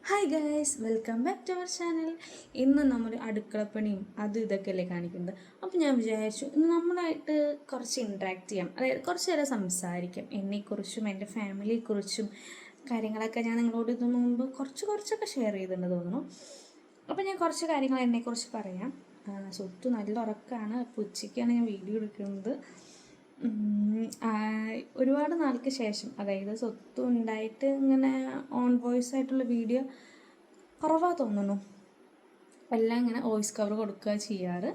Hi guys, welcome back to our channel. ഇന്ന് നമ്മൾ അടുക്കളപ്പണിയും ഇതൊക്കെ അല്ലേ കാണിക്കുന്നത്. അപ്പോൾ ഞാൻ വിചാരിച്ചു ഇന്ന് നമ്മളായിട്ട് കുറച്ച് ഇൻട്രാക്ട് ചെയ്യാം, അതായത് കുറച്ച് നേരം സംസാരിക്കാം. എന്നെക്കുറിച്ചും എൻ്റെ ഫാമിലിയെക്കുറിച്ചും കാര്യങ്ങളൊക്കെ ഞാൻ നിങ്ങളോട് ഇതിനു മുമ്പ് കുറച്ചൊക്കെ ഷെയർ ചെയ്തിട്ടുണ്ട് തോന്നുന്നു. അപ്പോൾ ഞാൻ കുറച്ച് കാര്യങ്ങൾ എന്നെക്കുറിച്ച് പറയാം. സ്വത്ത് നല്ല ഉറക്കമാണ്. ഇപ്പോൾ ഉച്ചയ്ക്കാണ് ഞാൻ വീഡിയോ എടുക്കുന്നത്. ഒരുപാട് നാൾക്ക് ശേഷം, അതായത് സ്വത്ത് ഉണ്ടായിട്ട് ഇങ്ങനെ ഓൺ വോയിസ് ആയിട്ടുള്ള വീഡിയോ കുറവാ തോന്നുന്നു. എല്ലാം ഇങ്ങനെ വോയിസ് കവർ കൊടുക്കുക ചെയ്യാറ്.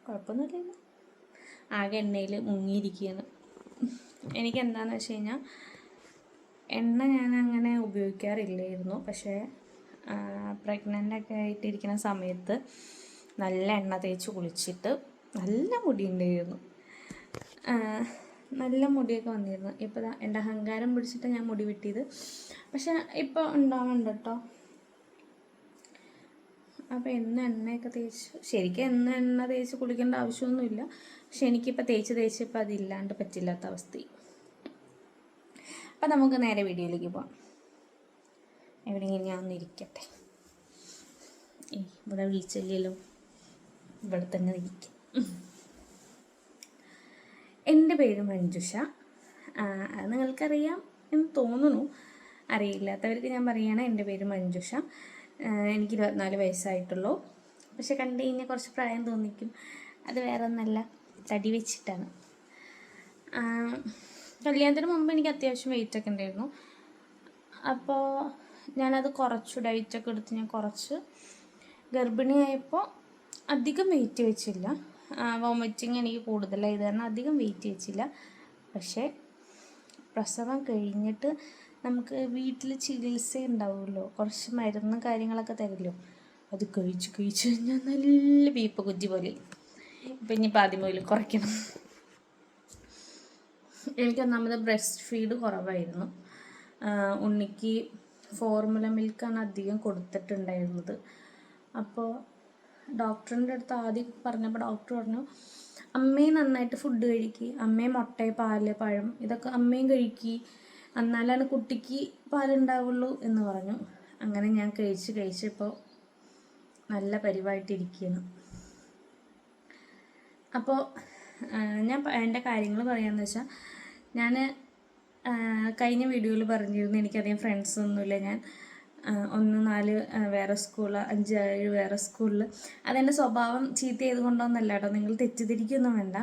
കുഴപ്പമൊന്നുമില്ല. ആകെ എണ്ണയിൽ മുങ്ങിയിരിക്കുകയാണ്. എനിക്കെന്താണെന്ന് വെച്ച് കഴിഞ്ഞാൽ എണ്ണ ഞാൻ അങ്ങനെ ഉപയോഗിക്കാറില്ലായിരുന്നു. പക്ഷേ പ്രഗ്നൻ്റൊക്കെ ആയിട്ടിരിക്കുന്ന സമയത്ത് നല്ല എണ്ണ തേച്ച് കുളിച്ചിട്ട് നല്ല മുടി ഉണ്ടായിരുന്നു, നല്ല മുടിയൊക്കെ വന്നിരുന്നു. ഇപ്പോൾ എൻ്റെ അഹങ്കാരം പിടിച്ചിട്ട് ഞാൻ മുടി വെട്ടിയത്. പക്ഷെ ഇപ്പോൾ ഉണ്ടാവുന്നുണ്ട് കേട്ടോ. അപ്പോൾ എണ്ണയൊക്കെ തേച്ച്, ശരിക്കും എണ്ണ തേച്ച് കുളിക്കേണ്ട ആവശ്യമൊന്നുമില്ല. പക്ഷെ എനിക്കിപ്പോൾ തേച്ച് ഇപ്പോൾ അതില്ലാണ്ട് പറ്റില്ലാത്ത അവസ്ഥയും. അപ്പം നമുക്ക് നേരെ വീഡിയോയിലേക്ക് പോകാം. എവിടെയെങ്കിലും ഞാൻ ഒന്നിരിക്കട്ടെ. ഇവിടെ വിളിച്ചില്ലല്ലോ, ഇവിടെ തന്നെ ഇരിക്കും. എൻ്റെ പേര് മഞ്ജുഷ. അത് നിങ്ങൾക്കറിയാം എന്ന് തോന്നുന്നു. അറിയില്ലാത്തവർക്ക് ഞാൻ പറയുകയാണ്, എൻ്റെ പേര് മഞ്ജുഷ. എനിക്ക് 24 വയസ്സായിട്ടുള്ളൂ. പക്ഷെ കണ്ടു കഴിഞ്ഞാൽ കുറച്ച് പ്രായം തോന്നിക്കും. അത് വേറെ ഒന്നല്ല, തടി വെച്ചിട്ടാണ്. കല്യാണത്തിന് മുമ്പ് എനിക്ക് അത്യാവശ്യം വെയിറ്റൊക്കെ ഉണ്ടായിരുന്നു. അപ്പോൾ ഞാനത് കുറച്ചു ഡയറ്റൊക്കെ എടുത്ത് ഞാൻ കുറച്ച് ഗർഭിണിയായപ്പോൾ അധികം വെയിറ്റ് വെച്ചില്ല. വോമിറ്റിങ് എനിക്ക് കൂടുതലായത് കാരണം അധികം വെയിറ്റ് വെച്ചില്ല. പക്ഷേ പ്രസവം കഴിഞ്ഞിട്ട് നമുക്ക് വീട്ടിൽ ചികിത്സ ഉണ്ടാവുമല്ലോ, കുറച്ച് മരുന്ന് കാര്യങ്ങളൊക്കെ തരുമല്ലോ. അത് കഴിച്ച് കഴിഞ്ഞാൽ നല്ല ബീപ്പ് കുറ്റി പോലെ. ഇപ്പം ഇനിയിപ്പോൾ ആദ്യം മുതൽ കുറയ്ക്കണം. എനിക്കൊന്നാമത് ബ്രസ്റ്റ് ഫീഡ് കുറവായിരുന്നു. ഉണ്ണിക്ക് ഫോർമുല മിൽക്കാണ് അധികം കൊടുത്തിട്ടുണ്ടായിരുന്നത്. അപ്പോൾ ഡോക്ടറിൻ്റെ അടുത്ത് ആദ്യം പറഞ്ഞപ്പോൾ ഡോക്ടർ പറഞ്ഞു, അമ്മയും നന്നായിട്ട് ഫുഡ് കഴിക്കുക, അമ്മയും മുട്ട, പാല്, പഴം ഇതൊക്കെ അമ്മയും കഴിക്കുക, എന്നാലാണ് കുട്ടിക്ക് പാലുണ്ടാവുള്ളൂ എന്ന് പറഞ്ഞു. അങ്ങനെ ഞാൻ കഴിച്ചിപ്പോൾ നല്ല പരിവായിട്ടിരിക്കുകയാണ്. അപ്പോൾ ഞാൻ എൻ്റെ കാര്യങ്ങൾ പറയാമെന്ന് വെച്ചാൽ, ഞാൻ കഴിഞ്ഞ വീഡിയോയിൽ പറഞ്ഞിരുന്നു എനിക്കധികം ഫ്രണ്ട്സൊന്നുമില്ല. ഞാൻ 1, 4 വേറെ സ്കൂൾ, 5, 7 വേറെ സ്കൂളിൽ. അതെൻ്റെ സ്വഭാവം ചീത്ത ചെയ്തുകൊണ്ടൊന്നല്ല കേട്ടോ, നിങ്ങൾ തെറ്റിദ്ധരിക്കൊന്നും വേണ്ട.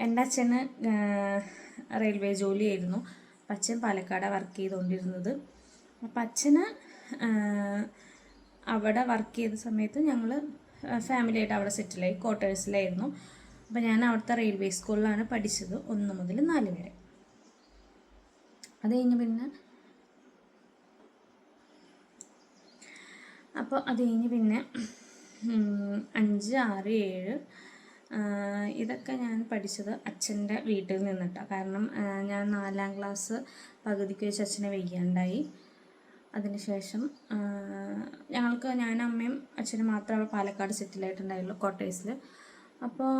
എൻ്റെ അച്ഛന് റെയിൽവേ ജോലിയായിരുന്നു. അപ്പം അച്ഛൻ പാലക്കാടാണ് വർക്ക് ചെയ്തുകൊണ്ടിരുന്നത്. അപ്പം അച്ഛന് അവിടെ വർക്ക് ചെയ്ത സമയത്ത് ഞങ്ങൾ ഫാമിലിയായിട്ട് അവിടെ സെറ്റിലായി, ക്വാർട്ടേഴ്സിലായിരുന്നു. അപ്പം ഞാൻ അവിടുത്തെ റെയിൽവേ സ്കൂളിലാണ് പഠിച്ചത് 1 മുതൽ 4 വരെ. അത് കഴിഞ്ഞ് പിന്നെ 5, 6, 7 ഇതൊക്കെ ഞാൻ പഠിച്ചത് അച്ഛൻ്റെ വീട്ടിൽ നിന്നിട്ടാണ്. കാരണം ഞാൻ 4ാം ക്ലാസ് പകുതിക്ക് വെച്ച് അച്ഛനെ വയ്യാണ്ടായി. അതിനുശേഷം ഞാനും അമ്മയും അച്ഛനും മാത്രമേ പാലക്കാട് സെറ്റിലായിട്ടുണ്ടായുള്ളൂ, ക്വാർട്ടേഴ്സിൽ. അപ്പോൾ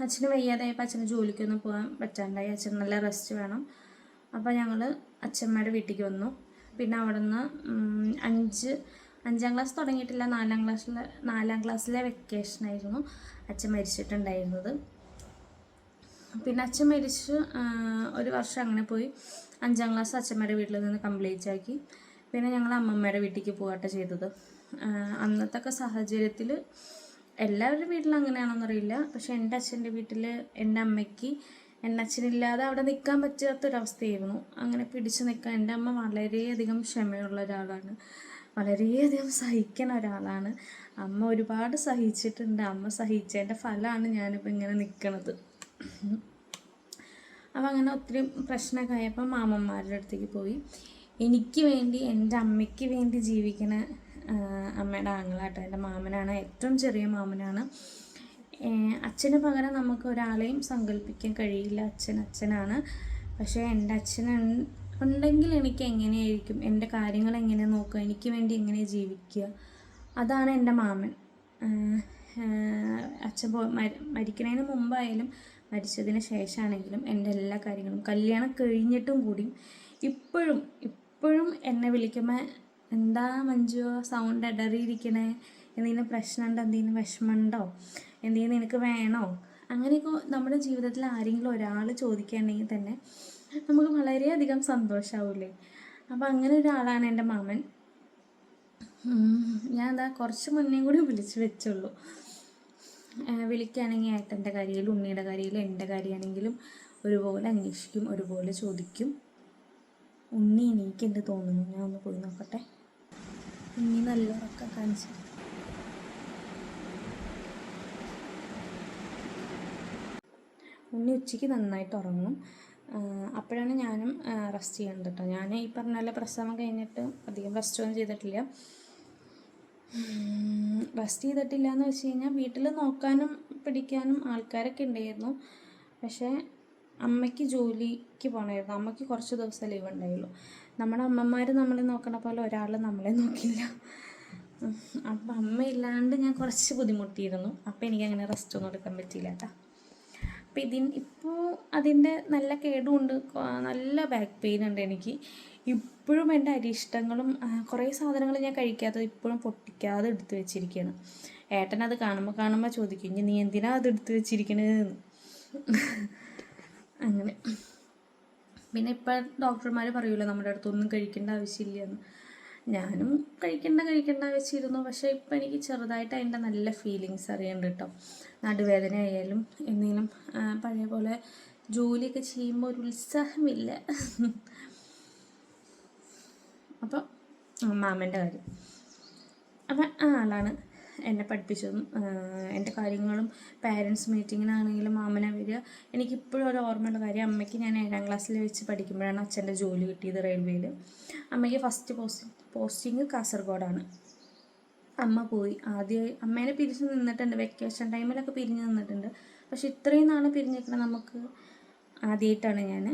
അച്ഛന് വയ്യാതായപ്പോൾ അച്ഛന് ജോലിക്കൊന്നും പോകാൻ പറ്റാണ്ടായി. അച്ഛന് നല്ല റെസ്റ്റ് വേണം. അപ്പോൾ ഞങ്ങൾ അച്ഛമ്മയുടെ വീട്ടിലേക്ക് വന്നു. പിന്നെ അവിടെ നിന്ന് 5ാം ക്ലാസ് തുടങ്ങിയിട്ടില്ല, 4ാം ക്ലാസ്സിലെ വെക്കേഷനായിരുന്നു അച്ഛൻ മരിച്ചിട്ടുണ്ടായിരുന്നത്. പിന്നെ അച്ഛൻ മരിച്ച് 1 വർഷം അങ്ങനെ പോയി. 5ാം ക്ലാസ് അച്ഛമ്മയുടെ വീട്ടിൽ നിന്ന് കംപ്ലീറ്റ് ആക്കി. പിന്നെ ഞങ്ങൾ അമ്മമ്മയുടെ വീട്ടിലേക്ക് പോകട്ടെ ചെയ്തത്. അന്നത്തെ സാഹചര്യത്തിൽ എല്ലാവരുടെ വീട്ടിലും അങ്ങനെയാണെന്നറിയില്ല, പക്ഷെ എൻ്റെ അച്ഛൻ്റെ വീട്ടിൽ എൻ്റെ അമ്മയ്ക്ക് എൻ്റെ അച്ഛനില്ലാതെ അവിടെ നിൽക്കാൻ പറ്റാത്തൊരവസ്ഥയായിരുന്നു. അങ്ങനെ പിടിച്ചു നിൽക്കാൻ എൻ്റെ അമ്മ വളരെയധികം ക്ഷമയുള്ള ഒരാളാണ്, വളരെയധികം സഹിക്കുന്ന ഒരാളാണ്. അമ്മ ഒരുപാട് സഹിച്ചിട്ടുണ്ട്. അമ്മ സഹിച്ചതിൻ്റെ ഫലമാണ് ഞാനിപ്പോൾ ഇങ്ങനെ നിൽക്കുന്നത്. അപ്പം അങ്ങനെ ഒത്തിരി പ്രശ്നമൊക്കെ ആയപ്പോൾ മാമന്മാരുടെ അടുത്തേക്ക് പോയി. എനിക്ക് വേണ്ടി, എൻ്റെ അമ്മയ്ക്ക് വേണ്ടി ജീവിക്കുന്ന അമ്മയുടെ ആങ്ങളാട്ടോ, എൻ്റെ മാമനാണ്, ഏറ്റവും ചെറിയ മാമനാണ്. അച്ഛന് പകരം നമുക്ക് ഒരാളെയും സങ്കല്പിക്കാൻ കഴിയില്ല. അച്ഛനാണ്. പക്ഷേ എൻ്റെ അച്ഛൻ ഉണ്ടെങ്കിൽ എനിക്ക് എങ്ങനെയായിരിക്കും, എൻ്റെ കാര്യങ്ങൾ എങ്ങനെ നോക്കുക, എനിക്ക് വേണ്ടി എങ്ങനെ ജീവിക്കുക, അതാണ് എൻ്റെ മാമൻ. അച്ഛൻ മരിക്കുന്നതിന് മുമ്പായാലും മരിച്ചതിന് ശേഷമാണെങ്കിലും എൻ്റെ എല്ലാ കാര്യങ്ങളും, കല്യാണം കഴിഞ്ഞിട്ടും കൂടി ഇപ്പോഴും എപ്പോഴും എന്നെ വിളിക്കുമ്പോൾ എന്താ മഞ്ജു സൗണ്ട് ഇടറിയിരിക്കണേ, എന്തെങ്കിലും പ്രശ്നമുണ്ടോ, എന്തെങ്കിലും വിഷമമുണ്ടോ, എന്തെങ്കിലും നിനക്ക് വേണോ, അങ്ങനെയൊക്കെ നമ്മുടെ ജീവിതത്തിൽ ആരെങ്കിലും ഒരാൾ ചോദിക്കുകയാണെങ്കിൽ തന്നെ നമുക്ക് വളരെയധികം സന്തോഷമാവില്ലേ. അപ്പോൾ അങ്ങനെ ഒരാളാണ് എൻ്റെ മാമൻ. ഞാൻ എന്താ കുറച്ച് മുന്നേ കൂടി വിളിച്ച് വെച്ചുള്ളൂ. വിളിക്കുകയാണെങ്കിൽ ഏട്ടൻ്റെ കാര്യയിലും ഉണ്ണിയുടെ കാര്യയിലും എൻ്റെ കാര്യമാണെങ്കിലും ഒരുപോലെ അന്വേഷിക്കും, ഒരുപോലെ ചോദിക്കും. ഉണ്ണി എണീക്കുന്നുണ്ട് തോന്നുന്നു, ഞാൻ ഒന്ന് പോയി നോക്കട്ടെ. ഉണ്ണി നല്ല ഉറക്കം കാണിച്ചു. ഉണ്ണി ഉച്ചയ്ക്ക് നന്നായിട്ട് ഉറങ്ങും. അപ്പോഴാണ് ഞാനും റെസ്റ്റ് ചെയ്യുന്നത് കേട്ടോ. ഞാൻ ഈ പറഞ്ഞ പോലെ പ്രസവം കഴിഞ്ഞിട്ട് അധികം റെസ്റ്റൊന്നും ചെയ്തിട്ടില്ല. റെസ്റ്റ് ചെയ്തിട്ടില്ല എന്ന് വെച്ച് കഴിഞ്ഞാൽ വീട്ടിൽ നോക്കാനും പിടിക്കാനും ആൾക്കാരൊക്കെ ഉണ്ടായിരുന്നു. പക്ഷേ അമ്മയ്ക്ക് ജോലിക്ക് പോകണമായിരുന്നു. അമ്മയ്ക്ക് കുറച്ച് ദിവസം ലീവ് ഉണ്ടായുള്ളൂ. നമ്മുടെ അമ്മമാർ നമ്മളെ നോക്കണ പോലെ ഒരാൾ നമ്മളെ നോക്കില്ല. അപ്പം അമ്മയില്ലാണ്ട് ഞാൻ കുറച്ച് ബുദ്ധിമുട്ടിയിരുന്നു. അപ്പോൾ എനിക്കങ്ങനെ റെസ്റ്റൊന്നും എടുക്കാൻ പറ്റിയില്ല കേട്ടോ. അപ്പം ഇപ്പോൾ അതിൻ്റെ നല്ല കേടുമുണ്ട്, നല്ല ബാക്ക് പെയിൻ ഉണ്ട് എനിക്ക്. ഇപ്പോഴും എൻ്റെ അരിഷ്ടങ്ങളും കുറേ സാധനങ്ങൾ ഞാൻ കഴിക്കാത്തത് ഇപ്പോഴും പൊട്ടിക്കാതെ എടുത്ത് വെച്ചിരിക്കുകയാണ്. ഏട്ടനത് കാണുമ്പോൾ ചോദിക്കും, ഇനി നീ എന്തിനാ അത് എടുത്ത് വെച്ചിരിക്കണേന്ന്. അങ്ങനെ പിന്നെ ഇപ്പം ഡോക്ടർമാർ പറയുമല്ലോ നമ്മുടെ അടുത്തൊന്നും കഴിക്കേണ്ട ആവശ്യമില്ല എന്ന്. ഞാനും കഴിക്കേണ്ട വെച്ചിരുന്നു. പക്ഷേ ഇപ്പം എനിക്ക് ചെറുതായിട്ട് അതിൻ്റെ നല്ല ഫീലിങ്സ് അറിയുന്നുണ്ട് കേട്ടോ. നടുവേദന ആയാലും എന്തെങ്കിലും പഴയ പോലെ ജോലിയൊക്കെ ചെയ്യുമ്പോൾ ഒരു ഉത്സാഹമില്ല. അപ്പോൾ മാമൻ്റെ കാര്യം, അപ്പം ആ ആളാണ് എന്നെ പഠിപ്പിച്ചതും എൻ്റെ കാര്യങ്ങളും. പാരൻസ് മീറ്റിങ്ങിനാണെങ്കിലും മാമനെ വരിക. എനിക്കിപ്പോഴും ഒരു ഓർമ്മയുള്ള കാര്യം, അമ്മയ്ക്ക് ഞാൻ 7ാം ക്ലാസ്സിൽ വെച്ച് പഠിക്കുമ്പോഴാണ് അച്ഛൻ്റെ ജോലി കിട്ടിയത് റെയിൽവേയിൽ. അമ്മയ്ക്ക് ഫസ്റ്റ് പോസ്റ്റിങ് കാസർഗോഡാണ്. അമ്മ പോയി. ആദ്യമായി അമ്മേനെ പിരിച്ച് നിന്നിട്ടുണ്ട്, വെക്കേഷൻ ടൈമിലൊക്കെ പിരിഞ്ഞ് നിന്നിട്ടുണ്ട്. പക്ഷെ ഇത്രയും നാൾ പിരിഞ്ഞിരിക്കണം നമുക്ക് ആദ്യമായിട്ടാണ് ഞാൻ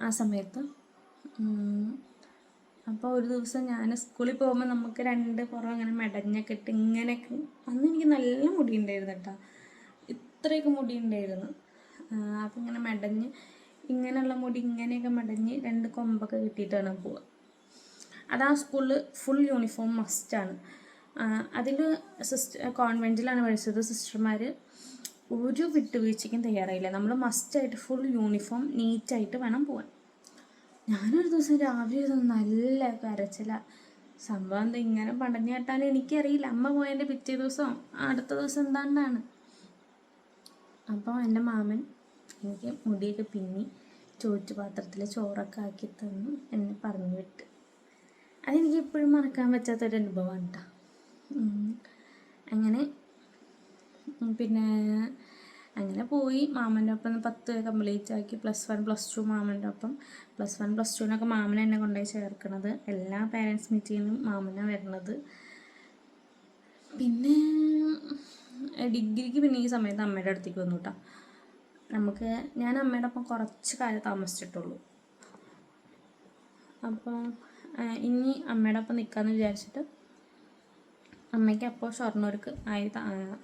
ആ സമയത്ത്. അപ്പോൾ ഒരു ദിവസം ഞാൻ സ്കൂളിൽ പോകുമ്പോൾ നമുക്ക് 2 പുറം അങ്ങനെ മെടഞ്ഞൊക്കെ ഇട്ട് ഇങ്ങനെയൊക്കെ, അന്ന് എനിക്ക് നല്ല മുടി ഉണ്ടായിരുന്നു കേട്ടോ, ഇത്രയൊക്കെ മുടി ഉണ്ടായിരുന്നു. അപ്പം ഇങ്ങനെ മെടഞ്ഞ് ഇങ്ങനെയുള്ള മുടി ഇങ്ങനെയൊക്കെ മെടഞ്ഞ് 2 കൊമ്പൊക്കെ കിട്ടിയിട്ടാണ് പോവുക. അത് ആ സ്കൂളിൽ ഫുൾ യൂണിഫോം മസ്റ്റാണ്. അതിൽ കോൺവെൻറ്റിലാണ് പഠിച്ചത്. സിസ്റ്റർമാർ ഒരു വിട്ടുവീഴ്ചയ്ക്കും തയ്യാറായില്ല. നമ്മൾ മസ്റ്റായിട്ട് ഫുൾ യൂണിഫോം നീറ്റായിട്ട് വേണം പോകാൻ. ഞാനൊരു ദിവസം രാവിലെ നല്ല കരച്ചില. സംഭവം എന്താ ഇങ്ങനെ പടഞ്ഞു കേട്ടാൽ എനിക്കറിയില്ല. അമ്മ പോയതിൻ്റെ പിറ്റേ ദിവസം അടുത്ത ദിവസം എന്താണ്ടാണ്. അപ്പോൾ എൻ്റെ മാമൻ എനിക്ക് മുടിയൊക്കെ പിന്നി ചോറ്റുപാത്രത്തിൽ ചോറൊക്കെ ആക്കി തന്നു എന്നെ പറഞ്ഞു വിട്ട്. അതെനിക്ക് എപ്പോഴും മറക്കാൻ പറ്റാത്തൊരു അനുഭവമാണ് കേട്ടോ. അങ്ങനെ പിന്നെ അങ്ങനെ പോയി മാമൻ്റെ ഒപ്പം 10 കംപ്ലീറ്റ് ആക്കി. +1 +2 മാമൻ്റെ ഒപ്പം. +1 +2 മാമനെ എന്നെ കൊണ്ടുപോയി ചേർക്കണത്. എല്ലാ പാരൻസ് മീറ്റിങ്ങിനും മാമനാണ് വരുന്നത്. പിന്നെ ഡിഗ്രിക്ക് പിന്നെ ഈ സമയത്ത് അമ്മയുടെ അടുത്തേക്ക് വന്നു കേട്ടോ. ഞാൻ അമ്മയുടെ ഒപ്പം കുറച്ച് കാലം താമസിച്ചിട്ടുള്ളൂ. അപ്പോൾ ഇനി അമ്മയുടെ ഒപ്പം നിൽക്കാമെന്ന് വിചാരിച്ചിട്ട് അമ്മയ്ക്ക് അപ്പോൾ ഷൊർണൂർക്ക് ആയി,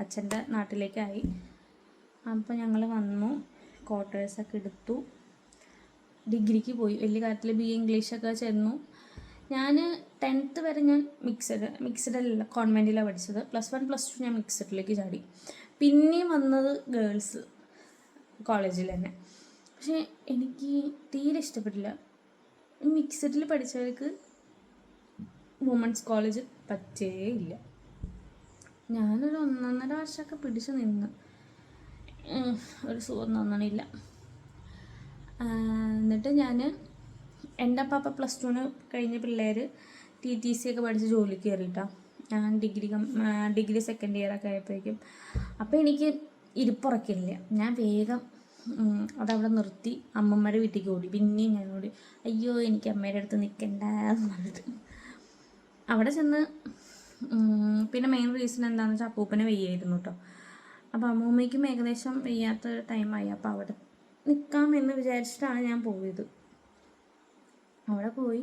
അച്ഛൻ്റെ നാട്ടിലേക്കായി. അപ്പോൾ ഞങ്ങൾ വന്നു, ക്വാർട്ടേഴ്സൊക്കെ എടുത്തു, ഡിഗ്രിക്ക് പോയി. വലിയ കാര്യത്തിൽ BA ഇംഗ്ലീഷൊക്കെ ചെന്നു. ഞാൻ 10th വരെ ഞാൻ മിക്സഡല്ല കോൺവെൻറ്റിലാണ് പഠിച്ചത്. +1 +2 ഞാൻ മിക്സഡിലേക്ക് ചാടി. പിന്നെയും വന്നത് ഗേൾസ് കോളേജിൽ തന്നെ. പക്ഷേ എനിക്ക് തീരെ ഇഷ്ടപ്പെട്ടില്ല. മിക്സഡിൽ പഠിച്ചവർക്ക് വുമൻസ് കോളേജ് പറ്റേയില്ല. ഞാനൊരു 1.5 വർഷമൊക്കെ പിടിച്ച് നിന്ന് ഒരു സുഖം തോന്നണില്ല. എന്നിട്ട് ഞാൻ എൻ്റെ അപ്പം +2 കഴിഞ്ഞ പിള്ളേർ TTC ഒക്കെ പഠിച്ച് ജോലിക്ക് കയറിയിട്ടാണ്. ഞാൻ ഡിഗ്രി സെക്കൻഡ് ഇയറൊക്കെ ആയപ്പോഴേക്കും. അപ്പോൾ എനിക്ക് ഇരിപ്പുറക്കില്ല. ഞാൻ വേഗം അതവിടെ നിർത്തി അമ്മമ്മയുടെ വീട്ടിലേക്ക് ഓടി. പിന്നെയും ഞാൻ ഓടി, അയ്യോ എനിക്ക് അമ്മയുടെ അടുത്ത് നിൽക്കണ്ട എന്ന് പറഞ്ഞിട്ട്. അവിടെ ചെന്ന് പിന്നെ മെയിൻ റീസൺ എന്താണെന്ന് വെച്ചാൽ അപ്പൂപ്പനെ വയ്യായിരുന്നു കേട്ടോ. അപ്പോൾ അമ്മൂമ്മയ്ക്കും ഏകദേശം വയ്യാത്ത ടൈമായി. അപ്പോൾ അവിടെ നിൽക്കാമെന്ന് വിചാരിച്ചിട്ടാണ് ഞാൻ പോയത്. അവിടെ പോയി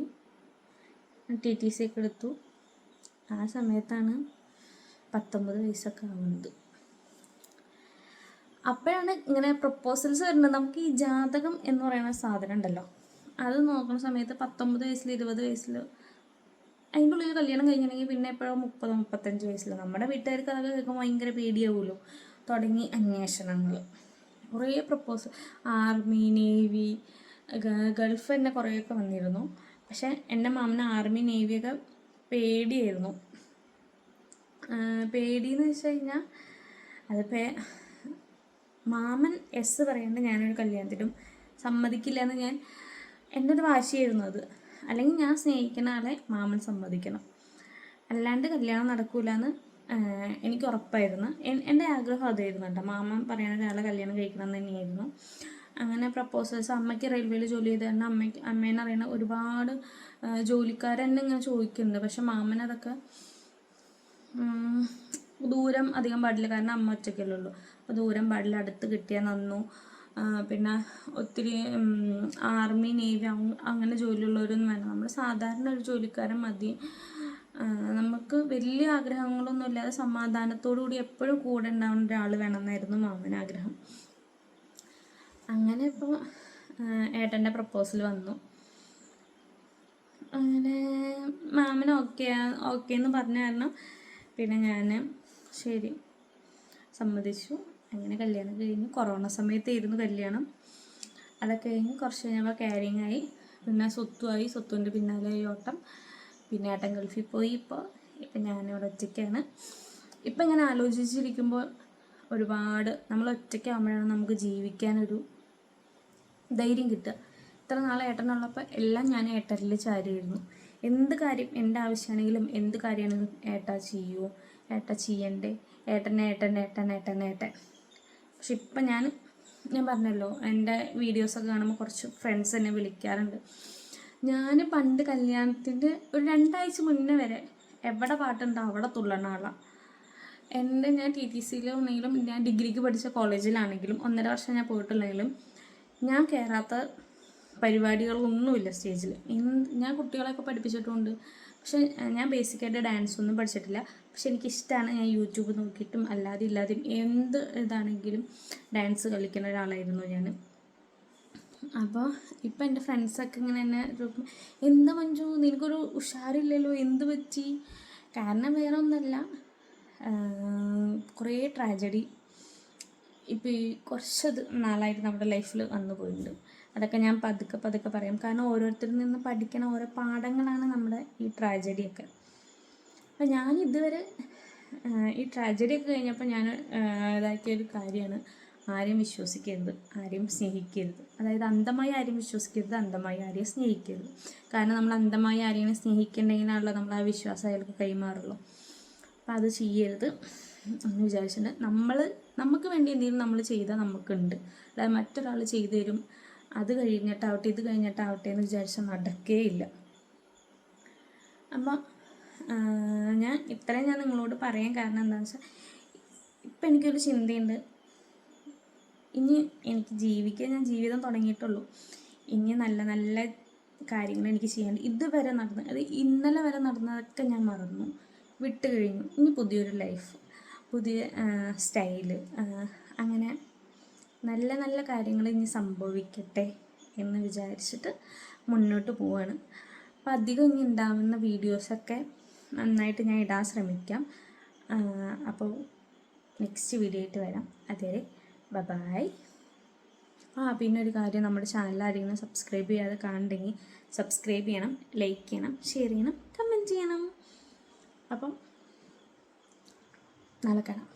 TTC ഒക്കെ എടുത്തു. ആ സമയത്താണ് 19 വയസ്സൊക്കെ ആവുന്നത്. അപ്പോഴാണ് ഇങ്ങനെ പ്രപ്പോസൽസ് വരുന്നത്. നമുക്ക് ഈ ജാതകം എന്ന് പറയുന്ന സാധനം ഉണ്ടല്ലോ, അത് നോക്കുന്ന സമയത്ത് 19 വയസ്സിൽ 20 വയസ്സിൽ അതിൻ്റെ ഉള്ളിൽ കല്യാണം കഴിഞ്ഞിട്ടുണ്ടെങ്കിൽ പിന്നെ എപ്പോഴും 30-35 വയസ്സിൽ നമ്മുടെ വീട്ടുകാർക്ക് അതൊക്കെ കേൾക്കുമ്പോൾ ഭയങ്കര പേടിയാവുമല്ലോ. തുടങ്ങി അന്വേഷണങ്ങൾ, കുറേ പ്രപ്പോസൽ, ആർമി, നേവി, ഗൾഫ് തന്നെ കുറേയൊക്കെ വന്നിരുന്നു. പക്ഷേ എൻ്റെ മാമന് ആർമി നേവിയൊക്കെ പേടിയായിരുന്നു. പേടിയെന്ന് വെച്ച് കഴിഞ്ഞാൽ അതിപ്പോൾ മാമൻ എസ് പറയാണ്ട് ഞാനൊരു കല്യാണത്തിനും സമ്മതിക്കില്ല എന്ന് എൻ്റെ ഒരു വാശിയായിരുന്നു അത്. അല്ലെങ്കിൽ ഞാൻ സ്നേഹിക്കുന്ന ആളെ മാമൻ സമ്മതിക്കണം, അല്ലാണ്ട് കല്യാണം നടക്കില്ല എന്ന് എനിക്ക് ഉറപ്പായിരുന്നു. എൻ്റെ ആഗ്രഹം അതായിരുന്നു കേട്ടോ. മാമൻ പറയുന്ന ഒരാളെ കല്യാണം കഴിക്കണം എന്ന് തന്നെയായിരുന്നു. അങ്ങനെ പ്രപ്പോസൽസ്, അമ്മയ്ക്ക് റെയിൽവേയിൽ ജോലി ചെയ്ത് തന്നെ അമ്മേനെ അറിയണ ഒരുപാട് ജോലിക്കാരെന്നെ ഇങ്ങനെ ചോദിക്കുന്നുണ്ട്. പക്ഷെ മാമൻ അതൊക്കെ ദൂരം അധികം പാടില്ല, കാരണം അമ്മ ഒറ്റയ്ക്കല്ലേ ഉള്ളൂ. അപ്പോൾ ദൂരം പാടില്ല, അടുത്ത് കിട്ടിയാൽ നന്നു. പിന്നെ ഒത്തിരി ആർമി, നേവി അങ്ങനെ ജോലിയുള്ളവരൊന്നും വേണം, നമ്മൾ സാധാരണ ഒരു ജോലിക്കാരൻ മതി. നമുക്ക് വലിയ ആഗ്രഹങ്ങളൊന്നും ഇല്ലാതെ സമാധാനത്തോടു കൂടി എപ്പോഴും കൂടെ ഉണ്ടാവുന്ന ഒരാൾ വേണമെന്നായിരുന്നു മാമന് ആഗ്രഹം. അങ്ങനെ ഇപ്പോൾ ഏട്ടൻ്റെ പ്രപ്പോസൽ വന്നു. അങ്ങനെ മാമന് ഓക്കെ എന്ന് പറഞ്ഞ കാരണം പിന്നെ ഞാൻ ശരി സമ്മതിച്ചു. അങ്ങനെ കല്യാണം കഴിഞ്ഞു. കൊറോണ സമയത്തായിരുന്നു കല്യാണം. അതൊക്കെ കഴിഞ്ഞ് കുറച്ച് കഴിഞ്ഞപ്പോൾ ക്യാരിങ് ആയി, പിന്നെ സ്വത്തുമായി, സ്വത്തുവിൻ്റെ പിന്നാലെ ഓട്ടം. പിന്നെ ഏട്ടൻ ഗൾഫിൽ പോയി. ഇപ്പം ഞാനിവിടെ ഒറ്റയ്ക്കാണ്. ഇപ്പം ഇങ്ങനെ ആലോചിച്ചിരിക്കുമ്പോൾ ഒരുപാട് നമ്മൾ ഒറ്റയ്ക്കാകുമ്പോഴാണ് നമുക്ക് ജീവിക്കാനൊരു ധൈര്യം കിട്ടുക. ഇത്ര നാളെ ഏട്ടനുള്ളപ്പോൾ എല്ലാം ഞാൻ ഏട്ടനിൽ ചാരിയിരുന്നു. എന്ത് കാര്യം, എൻ്റെ ആവശ്യമാണെങ്കിലും എന്ത് കാര്യമാണെങ്കിലും ഏട്ടാ ചെയ്യുമോ, ഏട്ടാ ചെയ്യണ്ടേ, ഏട്ടൻ. പക്ഷെ ഇപ്പം ഞാൻ പറഞ്ഞല്ലോ, എൻ്റെ വീഡിയോസൊക്കെ കാണുമ്പോൾ കുറച്ച് ഫ്രണ്ട്സ് എന്നെ വിളിക്കാറുണ്ട്. ഞാൻ പണ്ട് കല്യാണത്തിൻ്റെ ഒരു 2 ആഴ്ച മുന്നേ വരെ എവിടെ പാട്ടുണ്ടോ അവിടെ തുള്ളണ ആളാണ്. ഞാൻ TTCയിലാണെങ്കിലും ഞാൻ ഡിഗ്രിക്ക് പഠിച്ച കോളേജിലാണെങ്കിലും 1.5 വർഷം ഞാൻ പോയിട്ടുണ്ടെങ്കിലും ഞാൻ കയറാത്ത പരിപാടികളൊന്നുമില്ല സ്റ്റേജിൽ. ഞാൻ കുട്ടികളെയൊക്കെ പഠിപ്പിച്ചിട്ടുണ്ട്, പക്ഷെ ഞാൻ ബേസിക്കായിട്ട് ഡാൻസ് ഒന്നും പഠിച്ചിട്ടില്ല. പക്ഷെ എനിക്കിഷ്ടമാണ്. ഞാൻ യൂട്യൂബ് നോക്കിയിട്ടും ഇല്ലാതെയും എന്ത് ഇതാണെങ്കിലും ഡാൻസ് കളിക്കുന്ന ഒരാളായിരുന്നു ഞാൻ. അപ്പോൾ ഇപ്പം എൻ്റെ ഫ്രണ്ട്സൊക്കെ ഇങ്ങനെ എന്നെ എന്താ മഞ്ജു നിനക്കൊരു ഉഷാറില്ലല്ലോ, എന്ത് പറ്റി? കാരണം വേറെ ഒന്നല്ല, കുറേ ട്രാജഡി ഇപ്പോൾ ഈ കുറച്ച് നാളായിട്ട് നമ്മുടെ ലൈഫിൽ വന്നു പോയിട്ടുണ്ട്. അതൊക്കെ ഞാൻ പതുക്കെ പറയാം. കാരണം ഓരോരുത്തരിൽ നിന്ന് പഠിക്കണ ഓരോ പാഠങ്ങളാണ് നമ്മുടെ ഈ ട്രാജഡിയൊക്കെ. അപ്പോൾ ഞാൻ ഇതുവരെ ഈ ട്രാജഡിയൊക്കെ കഴിഞ്ഞപ്പോൾ ഞാൻ ഇതാക്കിയൊരു കാര്യമാണ്, ആരെയും വിശ്വസിക്കരുത്, ആരെയും സ്നേഹിക്കരുത്. അതായത് അന്ധമായി ആരെയും വിശ്വസിക്കരുത്, അന്ധമായി ആരെയും സ്നേഹിക്കരുത്. കാരണം നമ്മൾ അന്ധമായി ആരെയും സ്നേഹിക്കണമെങ്കിലാണല്ലോ നമ്മൾ ആ വിശ്വാസം അയാൾക്ക് കൈമാറുള്ളൂ. അപ്പോൾ അത് ചെയ്യരുത് എന്ന് വിചാരിച്ചിട്ടുണ്ട്. നമുക്ക് വേണ്ടി എന്തെങ്കിലും നമ്മൾ ചെയ്താൽ നമുക്കുണ്ട്, അതായത് മറ്റൊരാൾ ചെയ്തു തരും, അത് കഴിഞ്ഞിട്ടാവട്ടെ ഇത് കഴിഞ്ഞിട്ടാവട്ടെ എന്ന് വിചാരിച്ചാൽ നടക്കേയില്ല. അപ്പം ഇത്രയും ഞാൻ നിങ്ങളോട് പറയാൻ കാരണം എന്താണെന്ന് വെച്ചാൽ, ഇപ്പം എനിക്കൊരു ചിന്തയുണ്ട്, ഇനി എനിക്ക് ഞാൻ ജീവിതം തുടങ്ങിയിട്ടുള്ളൂ. ഇനി നല്ല നല്ല കാര്യങ്ങൾ എനിക്ക് ചെയ്യാണ്ട്. ഇതുവരെ നടന്നത്, അത് ഇന്നലെ വരെ നടന്നതൊക്കെ ഞാൻ മറന്നു വിട്ട് കഴിഞ്ഞു. ഇനി പുതിയൊരു ലൈഫ്, പുതിയ സ്റ്റൈല്, അങ്ങനെ നല്ല നല്ല കാര്യങ്ങൾ ഇനി സംഭവിക്കട്ടെ എന്ന് വിചാരിച്ചിട്ട് മുന്നോട്ട് പോവാണ്. അപ്പോൾ അധികം ഇനി ഉണ്ടാവുന്ന വീഡിയോസൊക്കെ നന്നായിട്ട് ഞാൻ ഇടാൻ ശ്രമിക്കാം. അപ്പോൾ നെക്സ്റ്റ് വീഡിയോ ആയിട്ട് വരാം. അതുവരെ ബൈ. പിന്നെ ഒരു കാര്യം, നമ്മുടെ ചാനൽ ആരെങ്കിലും സബ്സ്ക്രൈബ് ചെയ്യാതെ കാണുന്നുണ്ടെങ്കിൽ സബ്സ്ക്രൈബ് ചെയ്യണം, ലൈക്ക് ചെയ്യണം, ഷെയർ ചെയ്യണം, കമൻറ്റ് ചെയ്യണം. അപ്പം നാളെ കാണാം.